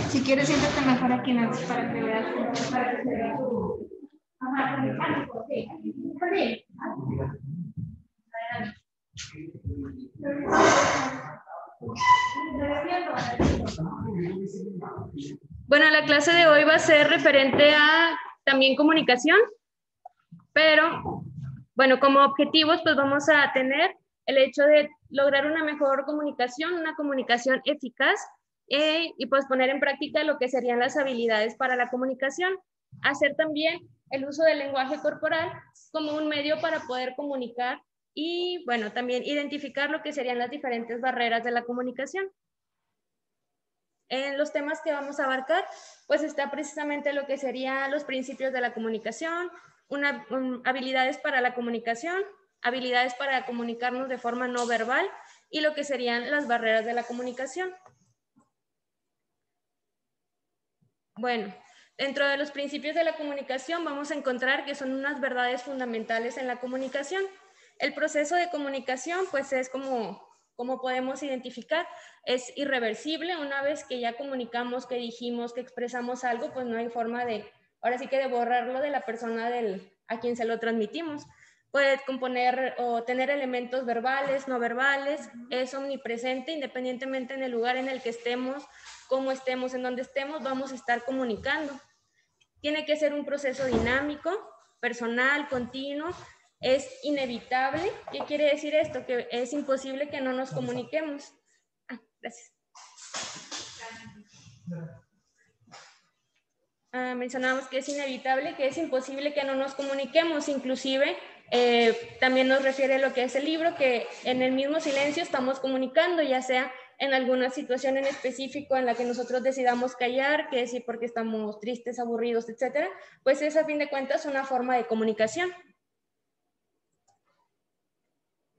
Si quieres, siéntate mejor aquí, Nancy, para que veas. Bueno, la clase de hoy va a ser referente a también comunicación, pero bueno, como objetivos pues vamos a tener el hecho de lograr una mejor comunicación, una comunicación eficaz y pues poner en práctica lo que serían las habilidades para la comunicación. Hacer también el uso del lenguaje corporal como un medio para poder comunicar y bueno, también identificar lo que serían las diferentes barreras de la comunicación. En los temas que vamos a abarcar, pues está precisamente lo que serían los principios de la comunicación, habilidades para la comunicación, habilidades para comunicarnos de forma no verbal y lo que serían las barreras de la comunicación. Bueno, dentro de los principios de la comunicación vamos a encontrar que son unas verdades fundamentales en la comunicación. El proceso de comunicación, pues es como podemos identificar, es irreversible. Una vez que ya comunicamos, que dijimos, que expresamos algo, pues no hay forma de, ahora sí que de borrarlo de la persona a quien se lo transmitimos. Puede componer o tener elementos verbales, no verbales, es omnipresente, independientemente en el lugar en el que estemos, cómo estemos, en donde estemos, vamos a estar comunicando. Tiene que ser un proceso dinámico, personal, continuo, es inevitable. ¿Qué quiere decir esto? Que es imposible que no nos comuniquemos. Gracias. Mencionábamos que es inevitable, que es imposible que no nos comuniquemos, inclusive también nos refiere a lo que es el libro, que en el mismo silencio estamos comunicando, ya sea en alguna situación en específico en la que nosotros decidamos callar, que decir porque estamos tristes, aburridos, etcétera, pues es a fin de cuentas una forma de comunicación.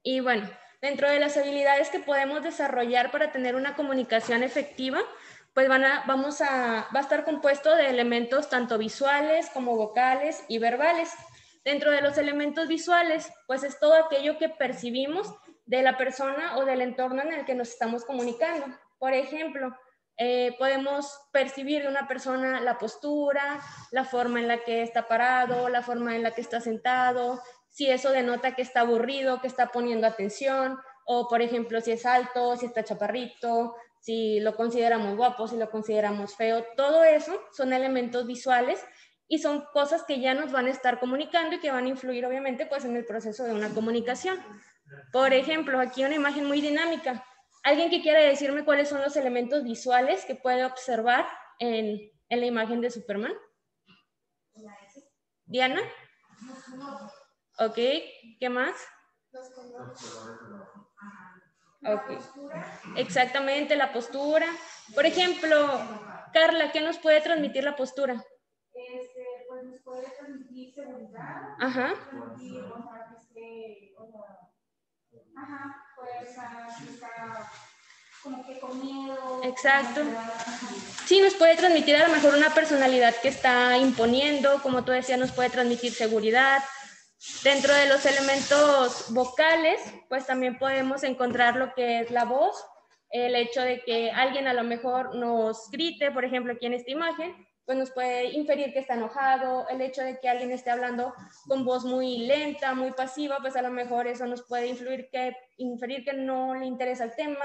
Y bueno, dentro de las habilidades que podemos desarrollar para tener una comunicación efectiva, pues va a estar compuesto de elementos tanto visuales como vocales y verbales. Dentro de los elementos visuales, pues es todo aquello que percibimos de la persona o del entorno en el que nos estamos comunicando. Por ejemplo, podemos percibir de una persona la postura, la forma en la que está parado, la forma en la que está sentado, si eso denota que está aburrido, que está poniendo atención, o por ejemplo, si es alto, si está chaparrito, si lo consideramos guapo, si lo consideramos feo. Todo eso son elementos visuales y son cosas que ya nos van a estar comunicando y que van a influir obviamente pues en el proceso de una comunicación. Por ejemplo, aquí una imagen muy dinámica. ¿Alguien que quiera decirme cuáles son los elementos visuales que puede observar en la imagen de Superman? ¿Diana? Ok, ¿qué más? Okay. Exactamente, la postura. Por ejemplo, Carla, ¿qué nos puede transmitir la postura? Pues nos puede transmitir seguridad. Ajá. Fuerza, está como que con miedo. Exacto. Sí, nos puede transmitir a lo mejor una personalidad que está imponiendo, como tú decías, nos puede transmitir seguridad. Dentro de los elementos vocales, pues también podemos encontrar lo que es la voz, el hecho de que alguien a lo mejor nos grite, por ejemplo, aquí en esta imagen, pues nos puede inferir que está enojado, el hecho de que alguien esté hablando con voz muy lenta, muy pasiva, pues a lo mejor eso nos puede inferir que no le interesa el tema,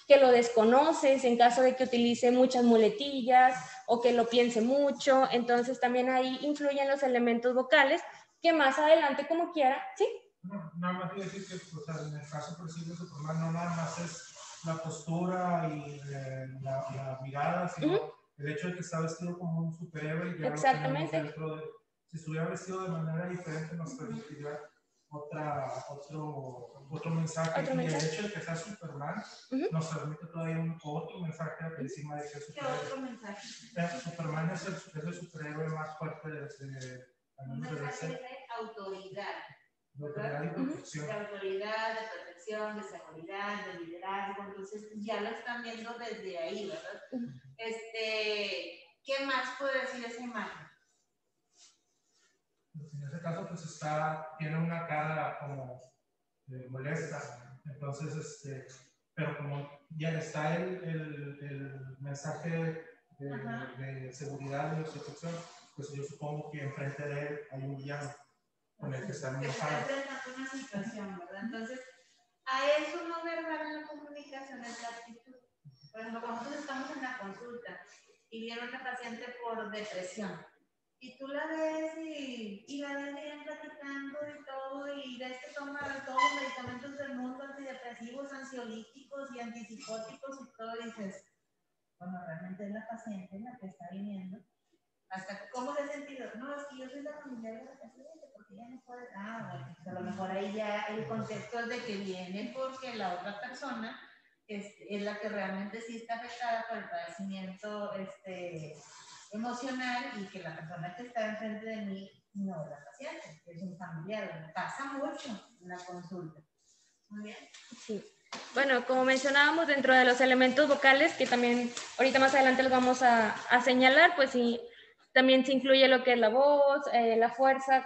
que lo desconoces en caso de que utilice muchas muletillas o que lo piense mucho. Entonces también ahí influyen los elementos vocales que más adelante como quiera, ¿sí? No, nada más quiero decir que o sea, en el caso por ejemplo de Superman no nada más es la postura y la mirada, sino el hecho de que está vestido como un superhéroe y ya exactamente. lo tenemos dentro de, si estuviera vestido de manera diferente nos permitiría otro mensaje. ¿Otro Y mensaje? el hecho de que sea Superman nos transmite todavía otro mensaje encima de que es ¿Qué otro mensaje? Superman es el superhéroe más fuerte Un mensaje de autoridad. de autoridad y protección. De autoridad, de protección, de seguridad, de liderazgo. Entonces ya lo están viendo desde ahí, ¿verdad? ¿Qué más puede decir esa imagen? En ese caso, pues tiene una cara como molesta. Entonces, pero como ya está el mensaje de seguridad y de protección, pues yo supongo que enfrente de él hay un villano con el que está enojado. Que está enfrentando una situación, ¿verdad? Entonces, a eso no verbal en la comunicación es la actitud. Por ejemplo, cuando nosotros estamos en la consulta y viene una paciente por depresión, y tú la ves y la ves bien platicando y todo, y ves que toma todos los medicamentos del mundo, antidepresivos, ansiolíticos y antipsicóticos y todo, y dices, bueno, realmente es la paciente la que está viniendo. Hasta cómo se ha sentido, no, es que yo soy la familiar de la paciente, porque ella no puede, bueno, pues a lo mejor ahí ya el contexto es de que viene porque la otra persona es la que realmente sí está afectada por el padecimiento emocional, y que la persona que está enfrente de mí no es la paciente, es un familiar. Me pasa mucho en la consulta. Muy bien. Sí. Bueno, como mencionábamos, dentro de los elementos vocales, que también ahorita más adelante los vamos a señalar, pues sí, también se incluye lo que es la voz, la fuerza,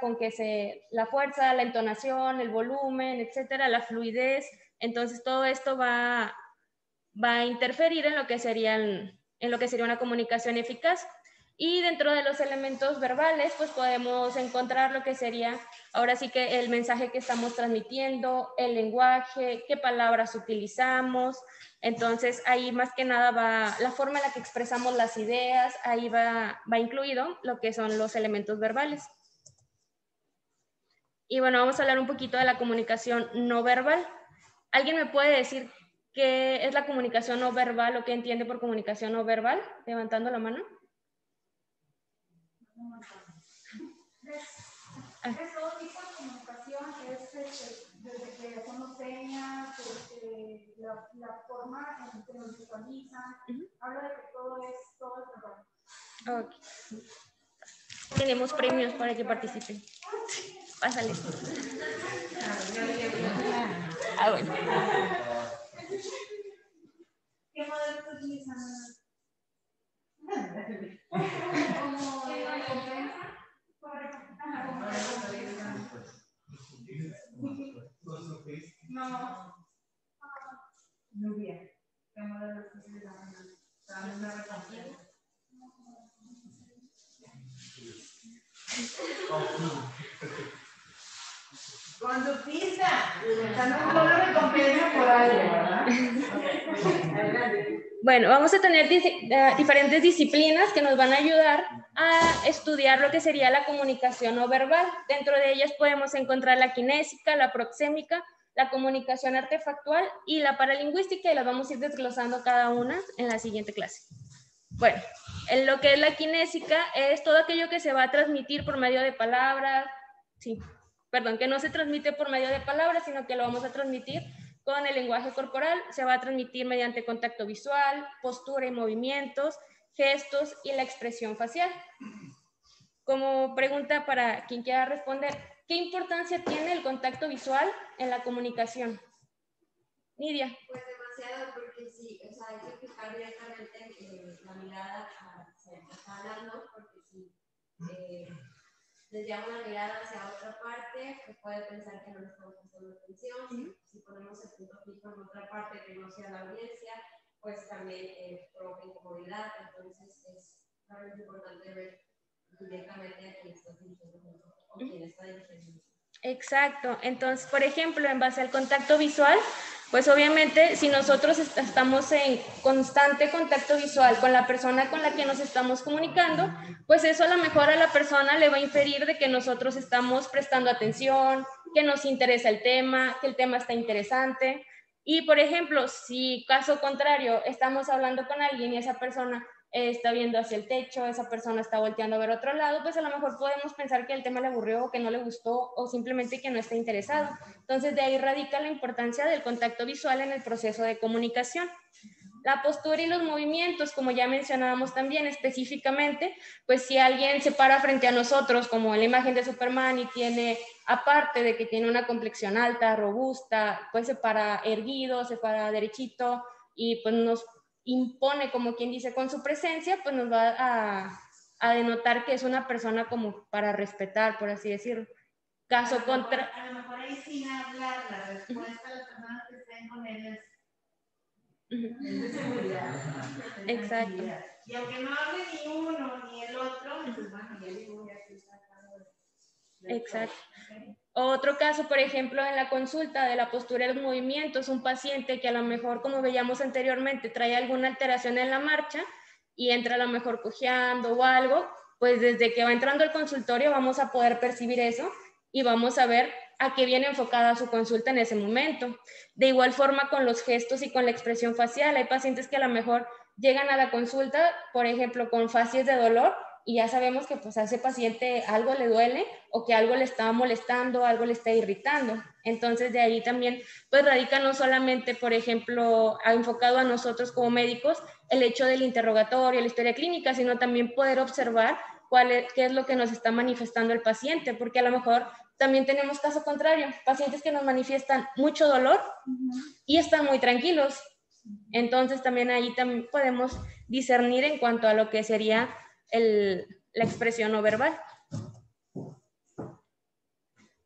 la fuerza, la entonación, el volumen, etcétera, la fluidez. Entonces todo esto va a interferir en lo que sería una comunicación eficaz. Y dentro de los elementos verbales, pues podemos encontrar lo que sería, ahora sí que el mensaje que estamos transmitiendo, el lenguaje, qué palabras utilizamos. Entonces ahí más que nada va la forma en la que expresamos las ideas, ahí va incluido lo que son los elementos verbales. Y bueno, vamos a hablar un poquito de la comunicación no verbal. ¿Alguien me puede decir qué es la comunicación no verbal o qué entiende por comunicación no verbal? Levantando la mano. Es todo tipo de comunicación, desde que hacemos señas, la forma en que nos visualizan, habla de que todo es verbal. Okay. Tenemos premios para que participen. Pásale. Bueno. ¿Qué modelo utilizan? Como recompensa. No. Muy bien. ¿Qué modelo utilizan? También una recompensa. Conductista. También una recompensa por algo, ¿verdad? Bueno, vamos a tener diferentes disciplinas que nos van a ayudar a estudiar lo que sería la comunicación no verbal. Dentro de ellas podemos encontrar la kinésica, la proxémica, la comunicación artefactual y la paralingüística, y las vamos a ir desglosando cada una en la siguiente clase. Bueno, en lo que es la kinésica es todo aquello que se va a transmitir por medio de palabras, que no se transmite por medio de palabras, sino que lo vamos a transmitir con el lenguaje corporal. Se va a transmitir mediante contacto visual, postura y movimientos, gestos y la expresión facial. Como pregunta para quien quiera responder, ¿qué importancia tiene el contacto visual en la comunicación? Nidia. Pues demasiado, porque sí, o sea, hay que fijar directamente la mirada hacia el que está hablando, porque si desviamos la mirada hacia otra parte, pues puede pensar que no le estamos prestando atención. Si ponemos el punto fijo en otra parte que no sea la audiencia, pues también provoca incomodidad. Entonces es realmente importante ver directamente a quién está dirigiendo o quién está dirigiendo. Exacto. Entonces, por ejemplo, en base al contacto visual, pues obviamente si nosotros estamos en constante contacto visual con la persona con la que nos estamos comunicando, pues eso a lo mejor a la persona le va a inferir de que nosotros estamos prestando atención, que nos interesa el tema, que el tema está interesante. Y por ejemplo, si caso contrario, estamos hablando con alguien y esa persona está viendo hacia el techo, esa persona está volteando a ver otro lado, pues a lo mejor podemos pensar que el tema le aburrió o que no le gustó o simplemente que no está interesado. Entonces de ahí radica la importancia del contacto visual en el proceso de comunicación. La postura y los movimientos, como ya mencionábamos también específicamente, pues si alguien se para frente a nosotros, como en la imagen de Superman, y tiene, aparte de que tiene una complexión alta, robusta, pues se para erguido, se para derechito, y pues nos impone, como quien dice, con su presencia, pues nos va a denotar que es una persona como para respetar, por así decirlo. Caso contra... A lo mejor ahí sin hablar, la respuesta a las personas que estén con él es de seguridad. Exacto. Y aunque no hable ni uno ni el otro, pues bueno, ya digo, ya estoy sacando. Exacto. Otro caso, por ejemplo, en la consulta de la postura y los movimientos, un paciente que a lo mejor, como veíamos anteriormente, trae alguna alteración en la marcha y entra a lo mejor cojeando o algo, pues desde que va entrando al consultorio vamos a poder percibir eso y vamos a ver a qué viene enfocada su consulta en ese momento. De igual forma con los gestos y con la expresión facial. Hay pacientes que a lo mejor llegan a la consulta, por ejemplo, con facies de dolor, y ya sabemos que pues a ese paciente algo le duele o que algo le está molestando, algo le está irritando. Entonces de ahí también pues radica no solamente, por ejemplo, enfocado a nosotros como médicos, el hecho del interrogatorio, la historia clínica, sino también poder observar qué es lo que nos está manifestando el paciente, porque a lo mejor también tenemos caso contrario, pacientes que nos manifiestan mucho dolor y están muy tranquilos. Entonces también ahí también podemos discernir en cuanto a lo que sería la expresión no verbal.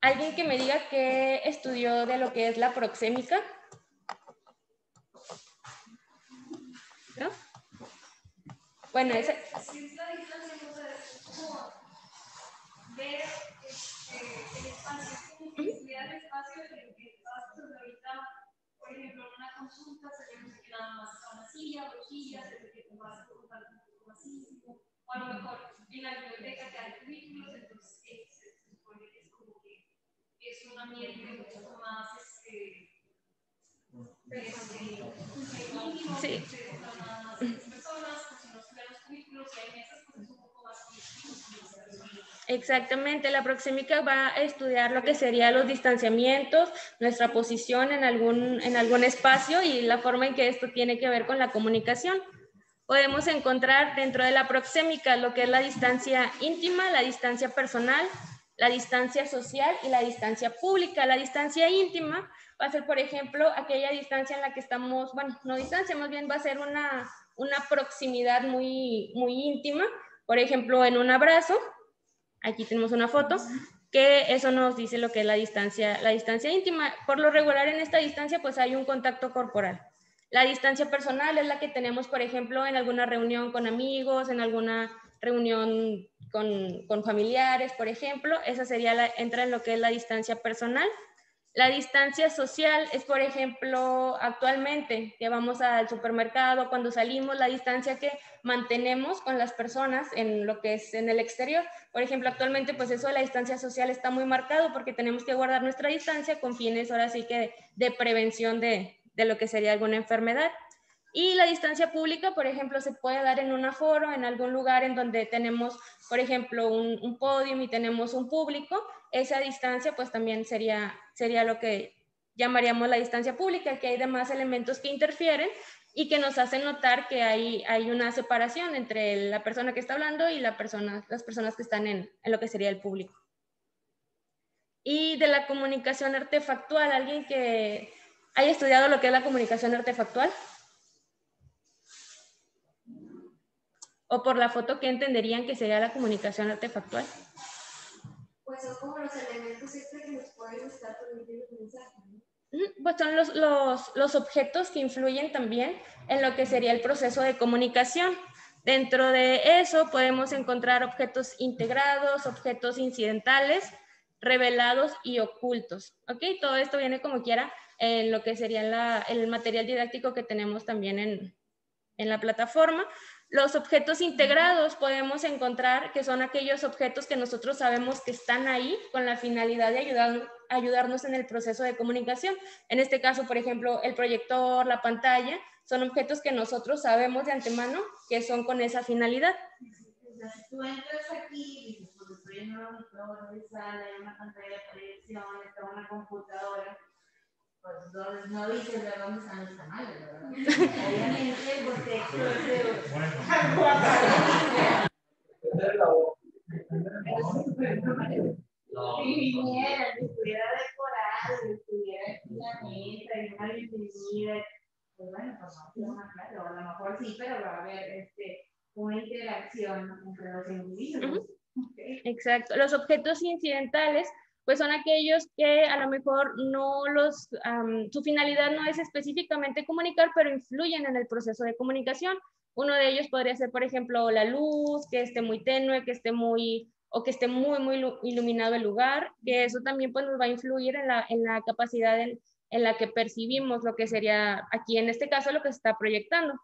¿Alguien que me diga que estudió de lo que es la proxémica? ¿No? Bueno, ese... Sí, es la distancia, es como ver el espacio, como que estudiar el espacio del que estás ahorita, por ejemplo, en una consulta, sabemos que nada más está una silla, dos sillas, el que te vas a preguntar un poco más íntimo, o a lo mejor en la biblioteca que hay cubículos, entonces se supone que es como que es un ambiente mucho más íntimo, sí. se juntan más personas, pues si no estuvieran los cubículos y hay mesas, pues es un poco más íntimo. Exactamente, la proxémica va a estudiar lo que serían los distanciamientos, nuestra posición en algún espacio y la forma en que esto tiene que ver con la comunicación. Podemos encontrar dentro de la proxémica lo que es la distancia íntima, la distancia personal, la distancia social y la distancia pública. La distancia íntima va a ser, por ejemplo, aquella distancia en la que estamos, bueno, no distancia, más bien va a ser una proximidad muy, muy íntima. Por ejemplo, en un abrazo, aquí tenemos una foto, que eso nos dice lo que es la distancia íntima. Por lo regular en esta distancia pues hay un contacto corporal. La distancia personal es la que tenemos, por ejemplo, en alguna reunión con amigos, en alguna reunión con familiares, por ejemplo. Esa sería entra en lo que es la distancia personal. La distancia social es, por ejemplo, actualmente que vamos al supermercado, cuando salimos, la distancia que mantenemos con las personas en lo que es en el exterior. Por ejemplo, actualmente pues eso de la distancia social está muy marcado porque tenemos que guardar nuestra distancia con fines ahora sí que de prevención de lo que sería alguna enfermedad. Y la distancia pública, por ejemplo, se puede dar en un aforo, en algún lugar en donde tenemos, por ejemplo, un podio y tenemos un público. Esa distancia pues también sería lo que llamaríamos la distancia pública, que hay demás elementos que interfieren y que nos hacen notar que hay una separación entre la persona que está hablando y las personas que están en lo que sería el público. Y de la comunicación artefactual, ¿alguien que haya estudiado lo que es la comunicación artefactual? ¿O por la foto qué entenderían que sería la comunicación artefactual? Pues son como los elementos extra que nos pueden estar permitiendo el mensaje, ¿no? Pues son los objetos que influyen también en lo que sería el proceso de comunicación. Dentro de eso podemos encontrar objetos integrados, objetos incidentales, revelados y ocultos. ¿Ok? Todo esto viene como quiera en lo que sería el material didáctico que tenemos también en la plataforma. Los objetos integrados podemos encontrar que son aquellos objetos que nosotros sabemos que están ahí con la finalidad de ayudarnos en el proceso de comunicación. En este caso, por ejemplo, el proyector, la pantalla, son objetos que nosotros sabemos de antemano que son con esa finalidad. Si tú entras aquí y dices, pues estoy en un auditorio de sala, hay una pantalla de proyección, está una computadora, pues no dices de dónde están los canales, ¿verdad? Obviamente, porque si viniera, si estuviera decorado, si estuviera aquí la mesa, y una bienvenida, pues bueno, pues no quiero más claro, a lo mejor sí, pero va a haber una interacción entre los individuos. Okay. Exacto. Los objetos incidentales, pues son aquellos que a lo mejor no los, su finalidad no es específicamente comunicar, pero influyen en el proceso de comunicación. Uno de ellos podría ser, por ejemplo, la luz, que esté muy tenue, que esté muy, o que esté muy, muy iluminado el lugar, que eso también pues nos va a influir en la capacidad en la que percibimos lo que sería aquí, en este caso, lo que se está proyectando.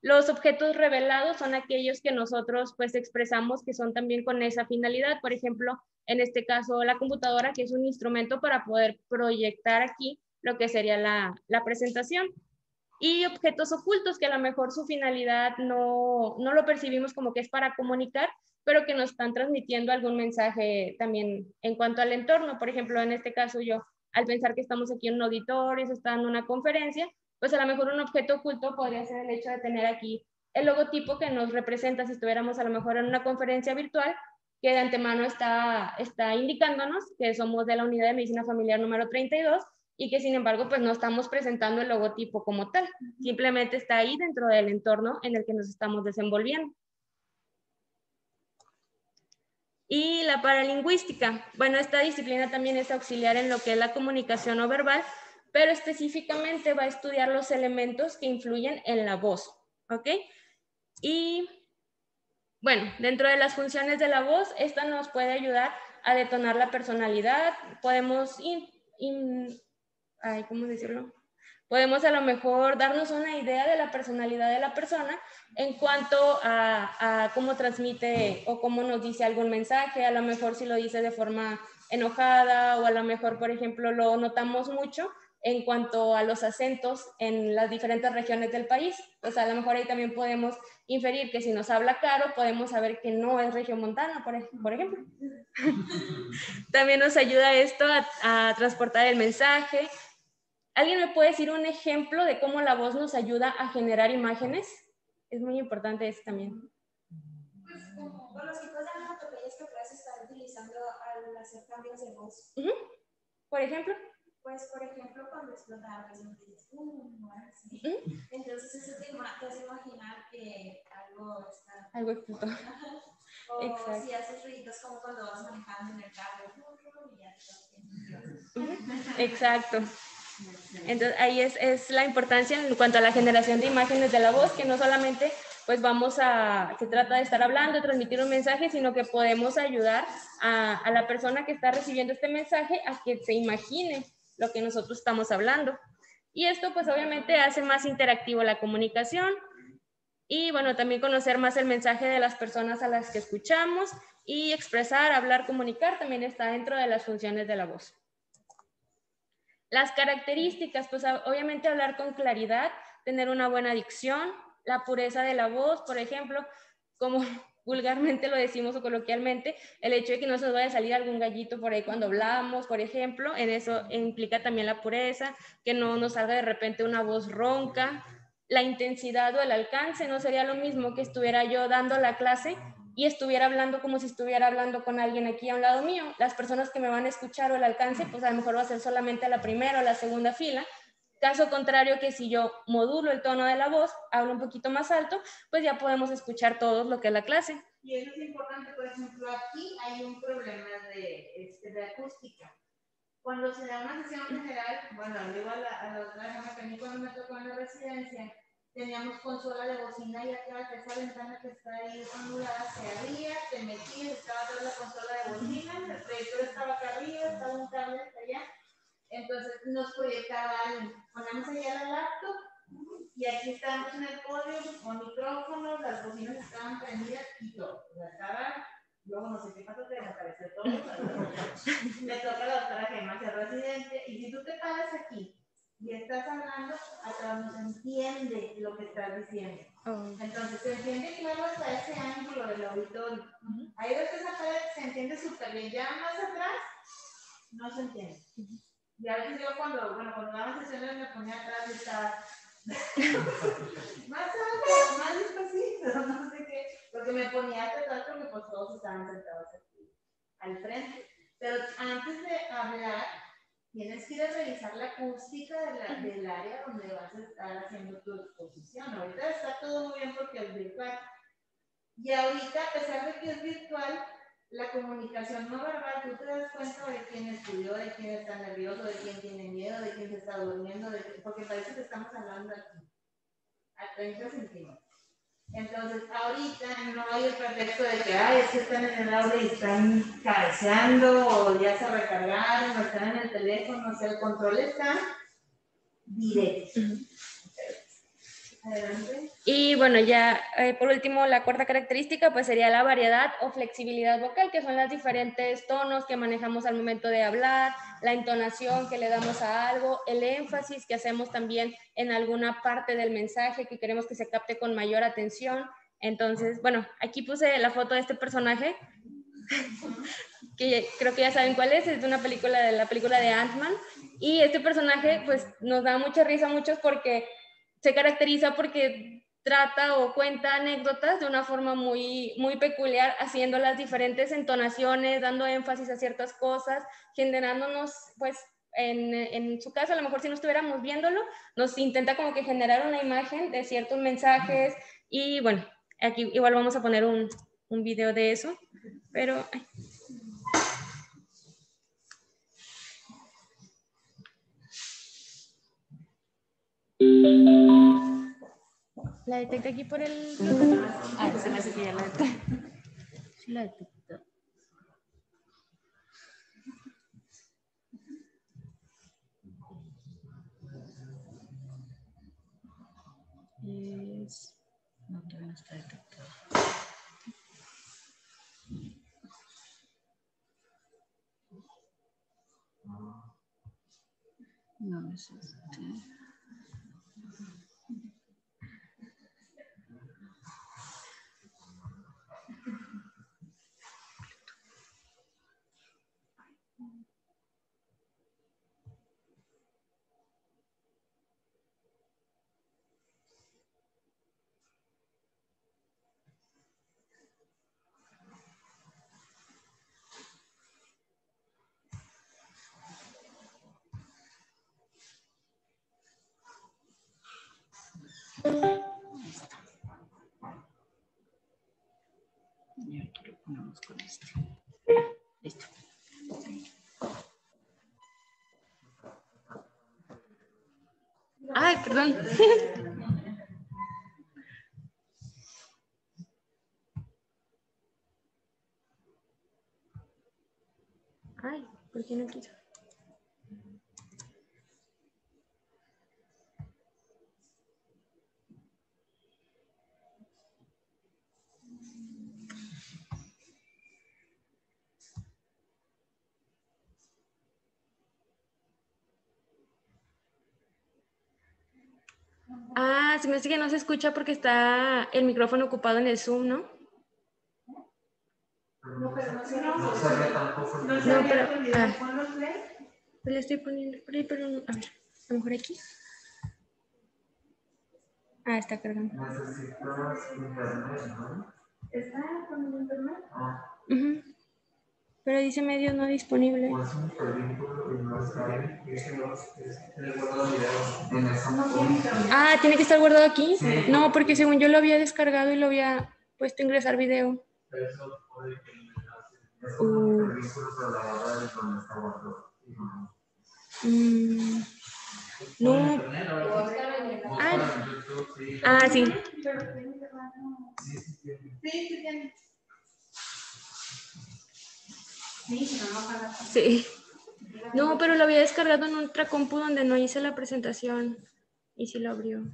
Los objetos revelados son aquellos que nosotros pues expresamos que son también con esa finalidad. Por ejemplo, en este caso la computadora, que es un instrumento para poder proyectar aquí lo que sería la presentación. Y objetos ocultos que a lo mejor su finalidad no lo percibimos como que es para comunicar, pero que nos están transmitiendo algún mensaje también en cuanto al entorno. Por ejemplo, en este caso yo, al pensar que estamos aquí en un auditorio, se está dando una conferencia, pues a lo mejor un objeto oculto podría ser el hecho de tener aquí el logotipo que nos representa si estuviéramos a lo mejor en una conferencia virtual, que de antemano está indicándonos que somos de la unidad de medicina familiar número 32 y que sin embargo pues no estamos presentando el logotipo como tal, simplemente está ahí dentro del entorno en el que nos estamos desenvolviendo. Y la paralingüística, bueno, esta disciplina también es auxiliar en lo que es la comunicación no verbal, pero específicamente va a estudiar los elementos que influyen en la voz, ¿ok? Y bueno, dentro de las funciones de la voz, esta nos puede ayudar a detonar la personalidad, podemos, ¿cómo decirlo? Podemos a lo mejor darnos una idea de la personalidad de la persona en cuanto a cómo transmite o cómo nos dice algún mensaje, a lo mejor si lo dice de forma enojada o a lo mejor, por ejemplo, lo notamos mucho en cuanto a los acentos en las diferentes regiones del país. O sea, a lo mejor ahí también podemos inferir que si nos habla claro, podemos saber que no es regiomontana, por ejemplo. También nos ayuda esto a transportar el mensaje. ¿Alguien me puede decir un ejemplo de cómo la voz nos ayuda a generar imágenes? Es muy importante eso también. Pues como con los tipos de onomatopeyas que puedes estar utilizando al hacer cambios de voz. Por ejemplo. Pues, por ejemplo, cuando explota algo, dices, así. Entonces eso te hace imaginar que algo está... Algo explotó. O exacto. si haces ruidos como cuando vas manejando en el carro. Y ya exacto. Entonces ahí es la importancia en cuanto a la generación de imágenes de la voz, que no solamente pues se trata de estar hablando, transmitir un mensaje, sino que podemos ayudar a la persona que está recibiendo este mensaje a que se imagine lo que nosotros estamos hablando. Y esto pues obviamente hace más interactivo la comunicación y bueno, también conocer más el mensaje de las personas a las que escuchamos y expresar, hablar, comunicar también está dentro de las funciones de la voz. Las características, pues obviamente hablar con claridad, tener una buena dicción, la pureza de la voz, por ejemplo, como vulgarmente lo decimos o coloquialmente, el hecho de que no se nos vaya a salir algún gallito por ahí cuando hablamos, por ejemplo, en eso implica también la pureza, que no nos salga de repente una voz ronca, la intensidad o el alcance, no sería lo mismo que estuviera yo dando la clase y estuviera hablando como si estuviera hablando con alguien aquí a un lado mío. Las personas que me van a escuchar o el alcance, pues a lo mejor va a ser solamente a la primera o la segunda fila. Caso contrario que si yo modulo el tono de la voz, hablo un poquito más alto, pues ya podemos escuchar todos lo que es la clase. Y eso es importante, por ejemplo, aquí hay un problema de acústica. Cuando se da una sesión general, bueno, digo a la otra vez, cuando me tocó en la residencia, teníamos consola de bocina y acá, esa ventana que está ahí anulada se abría, te metías, estaba toda la consola de bocina, el proyector estaba acá arriba, estaba un cable hasta allá, entonces nos proyectaba alguien. Ponemos allá la laptop y aquí estábamos en el podio con micrófonos, las bocinas estaban prendidas y todo. O sea, estaba, luego no sé qué pasó, que desapareció todo. Me toca la doctora Gemma hacer siente, y si tú te paras aquí y estás hablando, atrás no se entiende lo que estás diciendo. Entonces se entiende claro hasta ese ángulo del auditorio. Ahí ves que esa pared se entiende súper bien, ya más atrás no se entiende. Y a veces yo cuando daban sesiones me ponía atrás y estaba más alto, más despacito, no sé qué, porque me ponía atrás porque pues todos estaban sentados aquí al frente. Pero antes de hablar, tienes que ir a revisar la acústica del área donde vas a estar haciendo tu exposición. Ahorita está todo muy bien porque es virtual. Y ahorita, a pesar de que es virtual, la comunicación no verbal, tú te das cuenta de quién estudió, de quién está nervioso, de quién tiene miedo, de quién se está durmiendo, porque parece que estamos hablando aquí, a 30 centímetros. Entonces, ahorita no hay el pretexto de que, es que están en el aula y están cabeceando, o ya se recargaron, o están en el teléfono, o sea, el control está directo. Adelante. Y bueno, ya por último, la cuarta característica pues sería la variedad o flexibilidad vocal, que son los diferentes tonos que manejamos al momento de hablar, la entonación que le damos a algo, el énfasis que hacemos también en alguna parte del mensaje que queremos que se capte con mayor atención. Entonces, bueno, aquí puse la foto de este personaje, que creo que ya saben cuál es de una película, de la película de Ant-Man, y este personaje pues nos da mucha risa a muchos porque se caracteriza porque trata o cuenta anécdotas de una forma muy, muy peculiar, haciendo las diferentes entonaciones, dando énfasis a ciertas cosas, generándonos, pues, en su caso, a lo mejor si no estuviéramos viéndolo, nos intenta como que generar una imagen de ciertos mensajes, y bueno, aquí igual vamos a poner un video de eso, pero... ¿La detecta aquí por el...? Se me hace que ya la detecta. Sí la detecta. No, todavía no está detectado. No es este. Y aquí lo ponemos con esto. Listo. Ay, perdón. Ay, ¿por qué no quiso? Ah, se me hace que no se escucha porque está el micrófono ocupado en el Zoom, ¿no? No, pero no se ve tampoco. No, pero... Pues le estoy poniendo por ahí, pero no, a ver, a lo mejor aquí. Ah, está cargando. Necesitas internet, ¿no? ¿Está con el internet? Pero dice medios no disponible. Pues un vínculo y no está bien. Es que no tiene guardado videos en esa. Ah, ¿tiene que estar guardado aquí? Sí. No, porque según yo lo había descargado y lo había puesto a ingresar video. Eso puede que es un vínculo, pero la verdad es donde está guardado. No. Ah, sí. Sí. No, pero lo había descargado en otra compu donde no hice la presentación. Y sí lo abrió.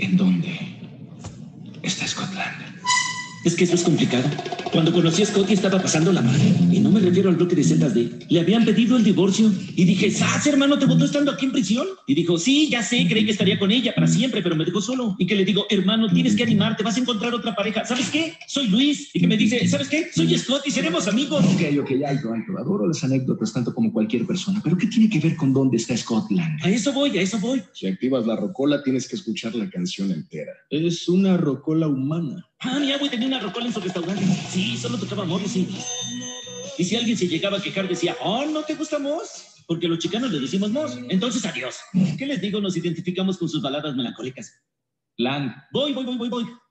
¿En dónde está Scotland? Es que eso es complicado. Cuando conocí a Scotty estaba pasando la mal. Y no me refiero al bloque de ZD. Le habían pedido el divorcio. Y dije, ¿sabes, hermano, te votó estando aquí en prisión? Y dijo, sí, ya sé, creí que estaría con ella para siempre, pero me dejó solo. Y que le digo, hermano, tienes que animarte, vas a encontrar otra pareja. ¿Sabes qué? Soy Luis. Y que me dice, ¿sabes qué? Soy Scotty, seremos amigos. Ok, alto. Adoro las anécdotas tanto como cualquier persona. ¿Pero qué tiene que ver con dónde está Scotland? A eso voy. Si activas la rocola, tienes que escuchar la canción entera. Es una rocola humana. Ah, mi abuelo tenía una rocola en su restaurante. Sí, solo tocaba Morrissey. Y si alguien se llegaba a quejar, decía, oh, ¿no te gusta Moss? Porque los chicanos le decimos Moss. Entonces, adiós. ¿Qué les digo? Nos identificamos con sus baladas melancólicas. Lang, voy.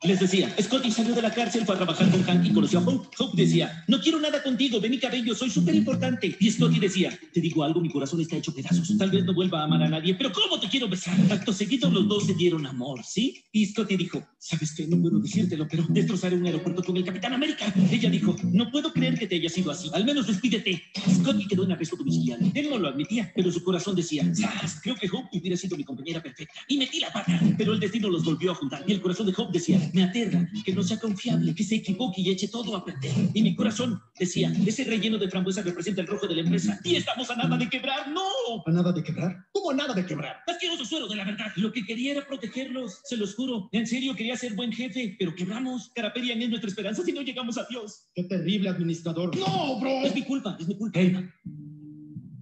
Les decía, Scotty salió de la cárcel, fue a trabajar con Hank y conoció a Hope. Hope decía, no quiero nada contigo, ve mi cabello, soy súper importante. Y Scotty decía, te digo algo, mi corazón está hecho pedazos. Tal vez no vuelva a amar a nadie, pero ¿cómo te quiero besar? Acto seguido los dos se dieron amor, ¿sí? Y Scotty dijo, ¿sabes qué? No puedo decírtelo, pero destrozaré un aeropuerto con el Capitán América. Ella dijo, no puedo creer que te haya sido así. Al menos despídete. Scotty quedó en arresto domiciliario. Él no lo admitía, pero su corazón decía, ¿sabes? Creo que Hope hubiera sido mi compañera perfecta. Y metí la pata, pero el destino los volvió a juntar. Y el corazón de Hope decía, me aterra que no sea confiable, que se equivoque y eche todo a perder. Y mi corazón decía, ese relleno de frambuesa representa el rojo de la empresa. Y estamos a nada de quebrar. ¡No! ¿A nada de quebrar? ¿Cómo a nada de quebrar? Asqueroso suero de la verdad. Lo que quería era protegerlos, se los juro. En serio, quería ser buen jefe, pero quebramos. Carapelian es nuestra esperanza si no llegamos a Dios. ¡Qué terrible administrador! ¡No, bro! Es mi culpa. Hey,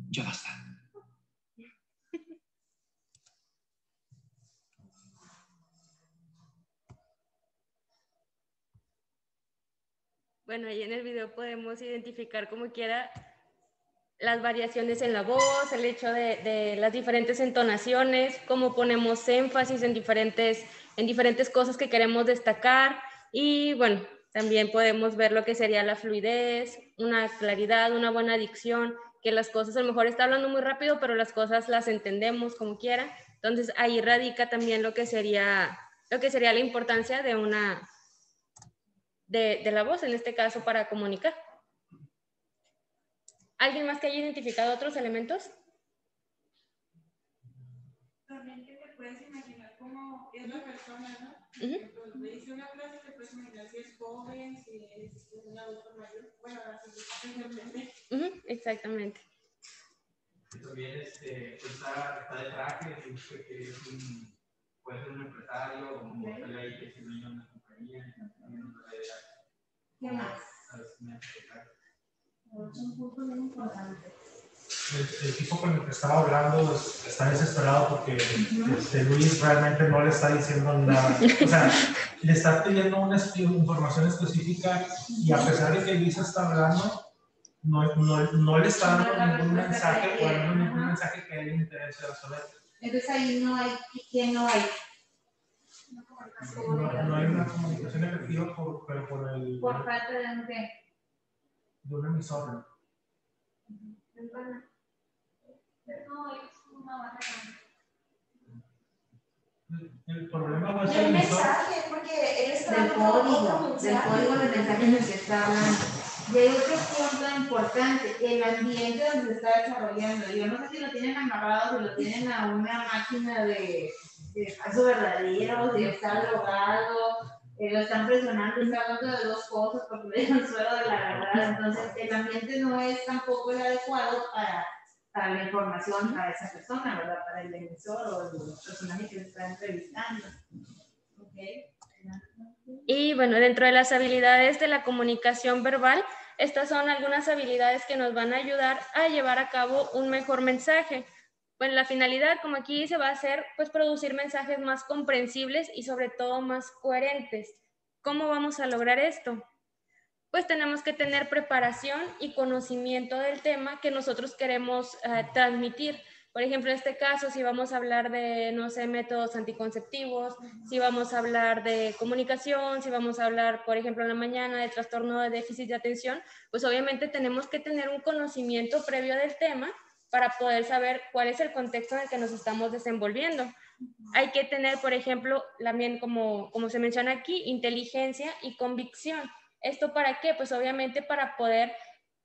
ya basta. Bueno, ahí en el video podemos identificar como quiera las variaciones en la voz, el hecho de las diferentes entonaciones, cómo ponemos énfasis en diferentes cosas que queremos destacar. Y bueno, también podemos ver lo que sería la fluidez, una claridad, una buena dicción, que las cosas a lo mejor está hablando muy rápido, pero las cosas las entendemos como quiera. Entonces ahí radica también lo que sería la importancia de la voz, en este caso, para comunicar. ¿Alguien más que haya identificado otros elementos? También que te puedes imaginar cómo es la persona, ¿no? Por ejemplo, le dice una frase, te puedes imaginar si es joven, si es un adulto mayor. Bueno, así es. Exactamente. También está de traje, dice que es puede ser un empresario o como sale ahí que es dueño de una compañía. ¿Qué más? Un punto muy importante. El tipo con el que estaba hablando está desesperado porque Luis realmente no le está diciendo nada. O sea, le está pidiendo una información específica y a pesar de que Luis está hablando, no le está dando ningún mensaje o al menos ningún mensaje que a él le interese resolver. Entonces ahí no hay, ¿quién no hay? No hay una comunicación efectiva pero por parte de un qué? De un emisor. El problema no es el mensaje, porque él está del código del mensaje en el que está hablando. Y hay otro punto importante, el ambiente donde se está desarrollando. Yo no sé si lo tienen amarrado, si lo tienen a una máquina de falso verdadero, si está drogado, lo están presionando, está hablando de dos cosas porque le dieron suero de la verdad. Entonces, el ambiente no es tampoco el adecuado para la información a esa persona, ¿verdad? Para el emisor o el personaje que se está entrevistando. ¿Okay? Y bueno, dentro de las habilidades de la comunicación verbal, estas son algunas habilidades que nos van a ayudar a llevar a cabo un mejor mensaje. Bueno, la finalidad, como aquí dice, va a ser pues producir mensajes más comprensibles y sobre todo más coherentes. ¿Cómo vamos a lograr esto? Pues tenemos que tener preparación y conocimiento del tema que nosotros queremos transmitir. Por ejemplo, en este caso, si vamos a hablar de, no sé, métodos anticonceptivos, si vamos a hablar de comunicación, si vamos a hablar, por ejemplo, en la mañana de trastorno de déficit de atención, pues obviamente tenemos que tener un conocimiento previo del tema para poder saber cuál es el contexto en el que nos estamos desenvolviendo. Hay que tener, por ejemplo, también como se menciona aquí, inteligencia y convicción. ¿Esto para qué? Pues obviamente para poder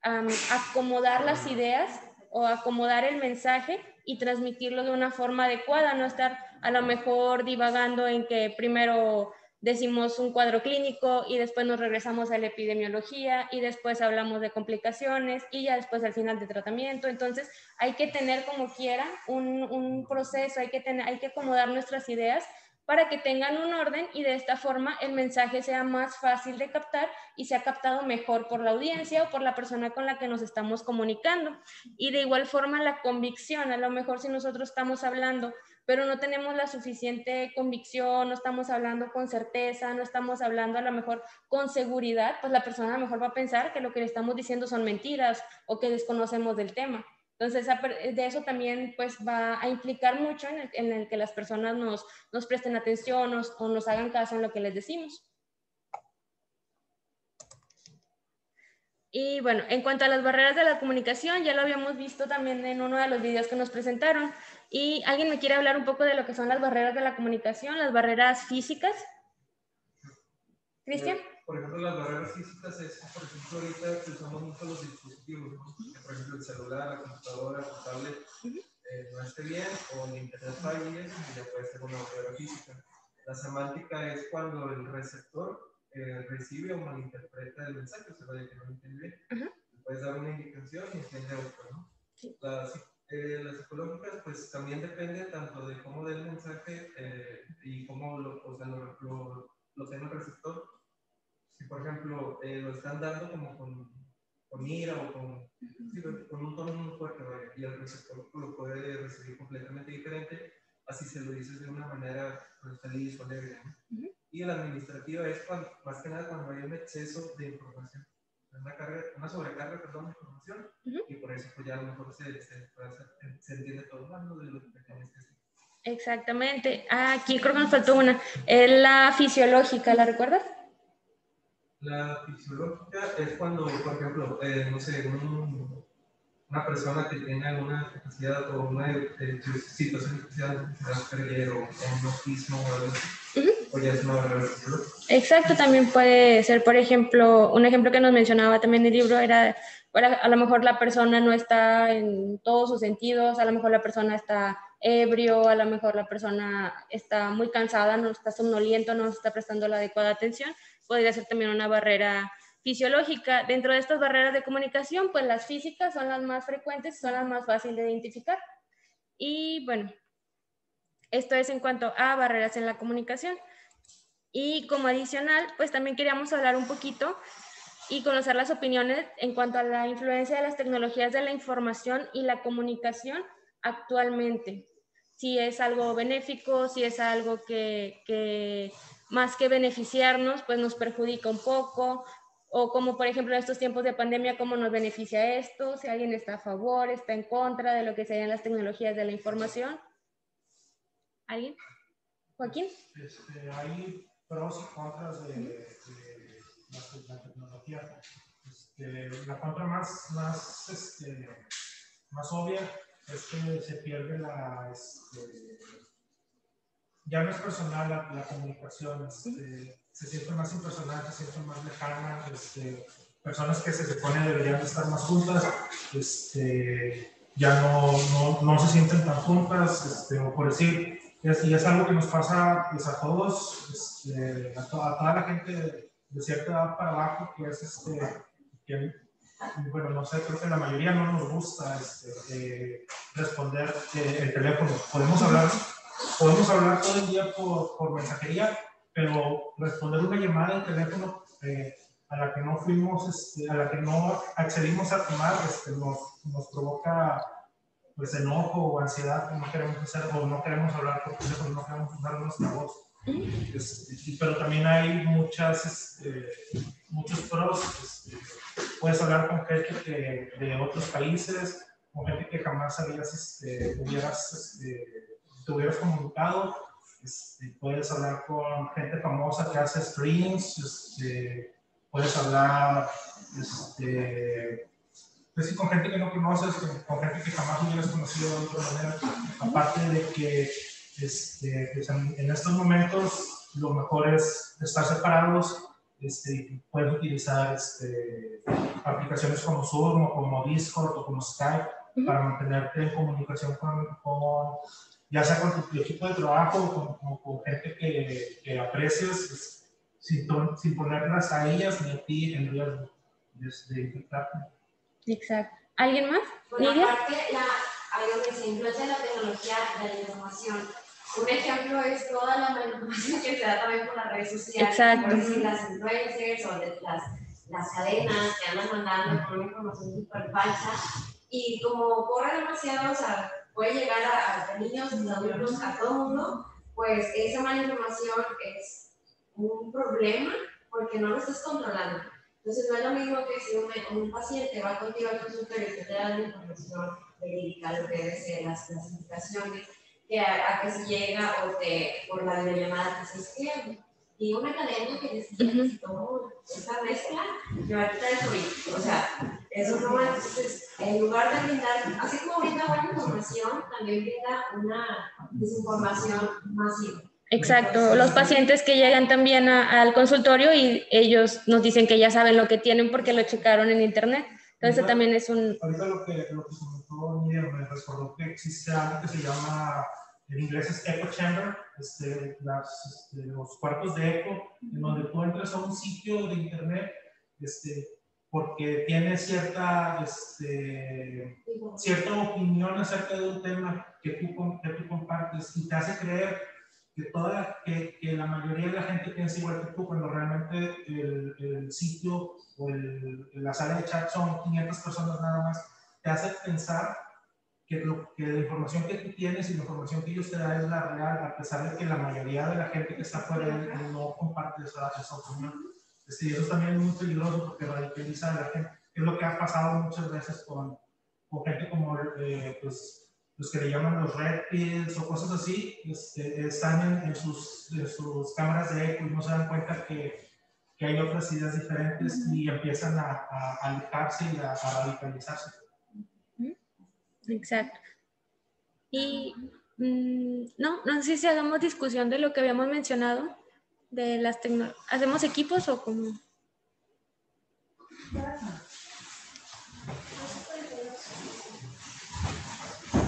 acomodar las ideas o acomodar el mensaje y transmitirlo de una forma adecuada, no estar a lo mejor divagando en que primero decimos un cuadro clínico y después nos regresamos a la epidemiología y después hablamos de complicaciones y ya después al final de tratamiento. Entonces hay que tener como quiera un proceso, hay que acomodar nuestras ideas para que tengan un orden y de esta forma el mensaje sea más fácil de captar y sea captado mejor por la audiencia o por la persona con la que nos estamos comunicando. Y de igual forma la convicción, a lo mejor si nosotros estamos hablando pero no tenemos la suficiente convicción, no estamos hablando con certeza, no estamos hablando a lo mejor con seguridad, pues la persona a lo mejor va a pensar que lo que le estamos diciendo son mentiras o que desconocemos del tema. Entonces, de eso también pues va a implicar mucho en el que las personas nos presten atención o nos hagan caso en lo que les decimos. Y bueno, en cuanto a las barreras de la comunicación, ya lo habíamos visto también en uno de los videos que nos presentaron. ¿Y alguien me quiere hablar un poco de lo que son las barreras de la comunicación, las barreras físicas? ¿Cristian? Por ejemplo, las barreras físicas es, por ejemplo, ahorita que usamos mucho los dispositivos, ¿no? Por ejemplo, el celular, la computadora, el tablet, no esté bien, o el internet falle, y ya puede ser una barrera física. La semántica es cuando el receptor recibe o malinterpreta el mensaje, o sea, vaya que no lo entiende bien. Puedes dar una indicación y entiende otra, ¿no? Sí. Las psicológicas, pues también depende tanto de cómo dé el mensaje y cómo lo tenga el receptor. Si, por ejemplo, lo están dando como con ira o con un tono muy fuerte, ¿vale? Y el receptor lo puede recibir completamente diferente, así se lo dices de una manera pues, feliz o alegre, ¿no? Y la administrativa es más que nada cuando hay un exceso de información, una sobrecarga, perdón, de información, y por eso pues ya a lo mejor se entiende todo mal, ¿no? De lo que tienes que decir. Exactamente. Aquí creo que nos faltó una. Es la fisiológica, ¿la recuerdas? La fisiológica es cuando, por ejemplo, no sé, una persona que tenga alguna capacidad o una situación especial, Asperger o un autismo o algo así, o ya es una barrera fisiológica. Exacto, también puede ser, por ejemplo, un ejemplo que nos mencionaba también el libro era, a lo mejor la persona no está en todos sus sentidos, a lo mejor la persona está ebrio, a lo mejor la persona está muy cansada, no está somnoliento, no está prestando la adecuada atención, podría ser también una barrera fisiológica. Dentro de estas barreras de comunicación, pues las físicas son las más frecuentes, son las más fáciles de identificar. Y bueno, esto es en cuanto a barreras en la comunicación. Y como adicional, pues también queríamos hablar un poquito y conocer las opiniones en cuanto a la influencia de las tecnologías de la información y la comunicación actualmente. Si es algo benéfico, si es algo que más que beneficiarnos, pues nos perjudica un poco, o como por ejemplo en estos tiempos de pandemia, cómo nos beneficia esto, si alguien está a favor, está en contra de lo que serían las tecnologías de la información. ¿Alguien? ¿Joaquín? Hay pros y contras de la tecnología. La contra más obvia es que se pierde ya no es personal la comunicación, se siente más impersonal, se siente más lejana, personas que se supone deberían estar más juntas, ya no se sienten tan juntas, o por decir, y es algo que nos pasa pues, a todos, a toda la gente de cierta edad para abajo, que es que, bueno, no sé, creo que la mayoría no nos gusta responder el teléfono. Podemos hablar todo el día por mensajería, pero responder una llamada de teléfono a la que no a la que no accedimos a tomar, nos provoca pues enojo o ansiedad, que no queremos hacer o no queremos hablar por teléfono, no queremos usar nuestra voz. Pero también hay muchos pros. Puedes hablar con gente de otros países, con gente que jamás te hubieras comunicado. Puedes hablar con gente famosa que hace streams, puedes hablar pues sí, con gente que no conoces, con gente que jamás hubieras conocido de otra manera. Aparte de que pues en estos momentos lo mejor es estar separados. Puedes utilizar aplicaciones como Zoom o como Discord o como Skype para mantenerte en comunicación con ya sea con tu equipo de trabajo o con gente que aprecias, pues, sin ponerlas a ellas ni a ti en riesgo de infectarte. Exacto. ¿Alguien más? Bueno, ¿Lidia? aparte, algo que se influencia en la tecnología de la información. Un ejemplo es toda la manipulación que se da también por las redes sociales. Exacto. Por decir, las influencers o de las cadenas que andan mandando con una información súper falsa. Y como corre demasiado, o sea, puede llegar a niños, a adultos, a todo el mundo, pues esa mala información es un problema porque no lo estás controlando. Entonces, no es lo mismo que si un paciente va contigo al consultorio y te da la información verídica, lo que debe ser las indicaciones, que a que si llega o por la videollamada que se escribe. Y una academia que necesitó esta mezcla, me va a quitar el COVID. O sea, eso no es. Entonces, en lugar de brindar, así como brinda buena información, también brinda una desinformación masiva. Exacto, los pacientes que llegan también al consultorio y ellos nos dicen que ya saben lo que tienen porque lo checaron en internet. Entonces también es un... Ahorita lo que comentó Miriam me recordó que existe algo que se llama, en inglés es echo chamber, los cuartos de eco, en donde tú entras a un sitio de internet porque tiene cierta opinión acerca de un tema que tú compartes y te hace creer que la mayoría de la gente piensa igual que tú, cuando realmente el sitio o la sala de chat son 500 personas nada más, te hace pensar que la información que tú tienes y la información que ellos te dan es la real, a pesar de que la mayoría de la gente que está fuera no comparte esa opinión. Y eso también es muy peligroso porque radicaliza a la gente, que es lo que ha pasado muchas veces con gente como pues, los que le llaman los red pills o cosas así, están en sus cámaras de eco y no se dan cuenta que hay otras ideas diferentes y empiezan a alejarse y a radicalizarse. Exacto. Y no sé si hagamos discusión de lo que habíamos mencionado, de las tecnologías. ¿Hacemos equipos o cómo?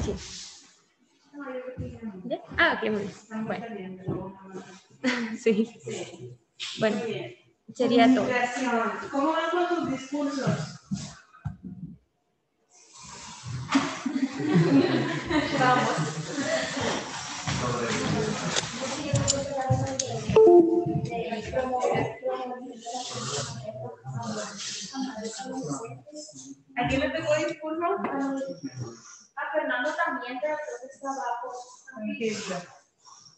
Sí. ¿Ya? Ah, ok, muy bien. Bueno. Sí. Bueno, sería todo. ¿Cómo van con tus discursos? Vamos. ¿A quién le tocó discurso? A Fernando también, pero creo que está abajo.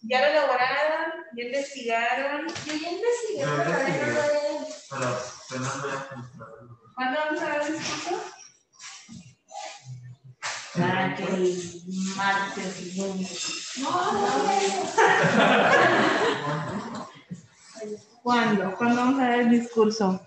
¿Ya lo elaboraron? ¿Ya investigaron? Yo ya investigué, pero ¿Cuándo vamos a dar el discurso? Para que el martes siguiente. ¿Cuándo? ¿Cuándo vamos a dar el discurso?